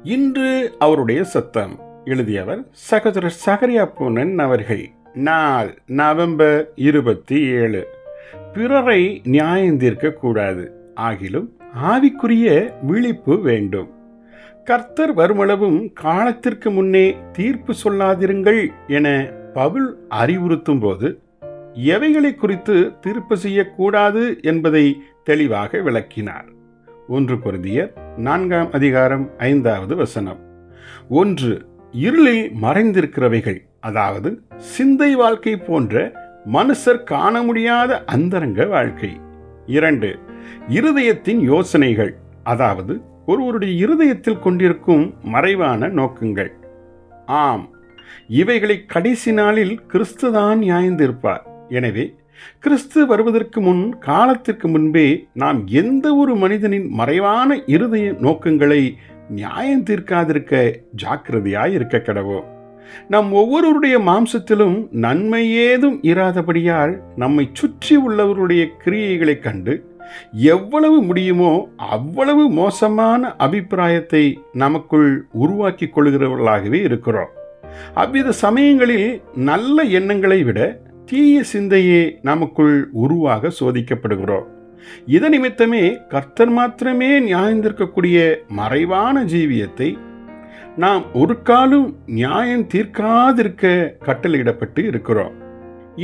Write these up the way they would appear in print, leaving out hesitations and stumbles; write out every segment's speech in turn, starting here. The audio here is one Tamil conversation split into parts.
இன்று அவருடைய சத்தம். எழுதியவர் சகோதரர் சகரியா பூனன் அவர்கள். நாள் நவம்பர் 27. பிறரை நியாயந்தீர்க்க கூடாது, ஆகிலும் ஆவிக்குரிய விழிப்பு வேண்டும். கர்த்தர் வருமளவும் காலத்திற்கு முன்னே தீர்ப்பு சொல்லாதிருங்கள் என பவுல் அறிவுறுத்தும் போது எவைகளை குறித்து தீர்ப்பு செய்யக்கூடாது என்பதை தெளிவாக விளக்கினார். 1 கொரிந்தியர் 4:5. 1. இருளில் மறைந்திருக்கிறவைகள், அதாவது சிந்தை வாழ்க்கை போன்ற மனுஷர் காண முடியாத அந்தரங்க வாழ்க்கை. 2. இருதயத்தின் யோசனைகள், அதாவது ஒருவருடைய இருதயத்தில் கொண்டிருக்கும் மறைவான நோக்கங்கள். ஆம், இவைகளை கடைசி நாளில் கிறிஸ்துதான் நியாயந்தீர்ப்பார். எனவே கிறிஸ்து வருவதற்கு முன், காலத்திற்கு முன்பே நாம் எந்த ஒரு மனிதனின் மறைவான இருதய நோக்கங்களை நியாயம் தீர்க்காதிருக்க ஜாக்கிரதையாய் இருக்க கடவோம். நம் ஒவ்வொருவருடைய மாம்சத்திலும் நன்மை ஏதும் இராதபடியால் நம்மை சுற்றி உள்ளவருடைய கிரியைகளை கண்டு எவ்வளவு முடியுமோ அவ்வளவு மோசமான அபிப்பிராயத்தை நமக்குள் உருவாக்கி கொள்கிறவர்களாகவே இருக்கிறோம். அவ்வித சமயங்களில் நல்ல எண்ணங்களை விட தீய சிந்தையே நமக்குள் உருவாக சோதிக்கப்படுகிறோம். இதன் நிமித்தமே கர்த்தர் மாத்திரமே நியாயந்திருக்கக்கூடிய மறைவான ஜீவியத்தை நாம் ஒரு காலம் நியாயம் தீர்க்காதிருக்க கட்டளையிடப்பட்டு இருக்கிறோம்.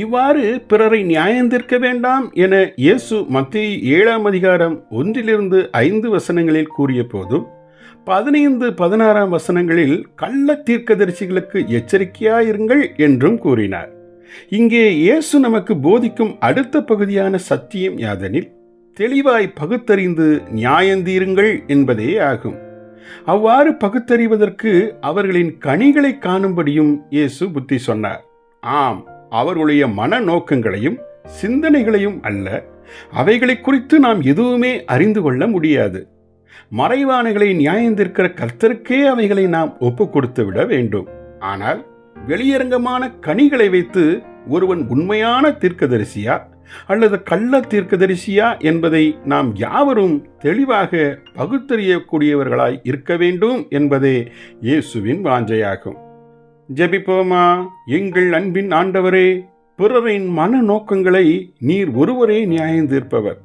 இவ்வாறு பிறரை நியாயந்தீர்க்க வேண்டாம் என இயேசு மத்தேயு 7:1-5 கூறிய போதும் 15-16 கள்ள தீர்க்கதரிசிகளுக்கு எச்சரிக்கையாயிருங்கள் என்றும் கூறினார். இங்கே இயேசு நமக்கு போதிக்கும் அடுத்த பகுதியான சத்தியம் யாதெனில், தெளிவாய் பகுத்தறிந்து நியாயந்தீருங்கள் என்பதே ஆகும். அவ்வாறு பகுத்தறிவதற்கு அவர்களின் கனிகளை காணும்படியும் இயேசு புத்தி சொன்னார். ஆம், அவர்களுடைய மன நோக்கங்களையும் சிந்தனைகளையும் அல்ல, அவைகளை குறித்து நாம் எதுவுமே அறிந்து கொள்ள முடியாது. மறைவானங்களை நியாயந்திருக்கிற கர்த்தருக்கே அவைகளை நாம் ஒப்பு கொடுத்து விட வேண்டும். ஆனால் வெளியரங்கமான கனிகளை வைத்து ஒருவன் உண்மையான தீர்க்கதரிசியா அல்லது கள்ள தீர்க்கதரிசியா என்பதை நாம் யாவரும் தெளிவாக பகுத்தறியக்கூடியவர்களாய் இருக்க வேண்டும் என்பதே இயேசுவின் வாஞ்சையாகும். ஜெபிப்போமா. எங்கள் அன்பின் ஆண்டவரே, பிறரின் மன நோக்கங்களை நீர் ஒருவரே நியாயந்தீர்ப்பவர்.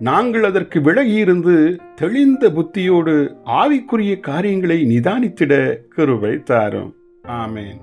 நாங்கள் அதற்கு விலகியிருந்து தெளிந்த புத்தியோடு ஆவிக்குரிய காரியங்களை நிதானித்திட கிருபை தாரும். ஆமேன்.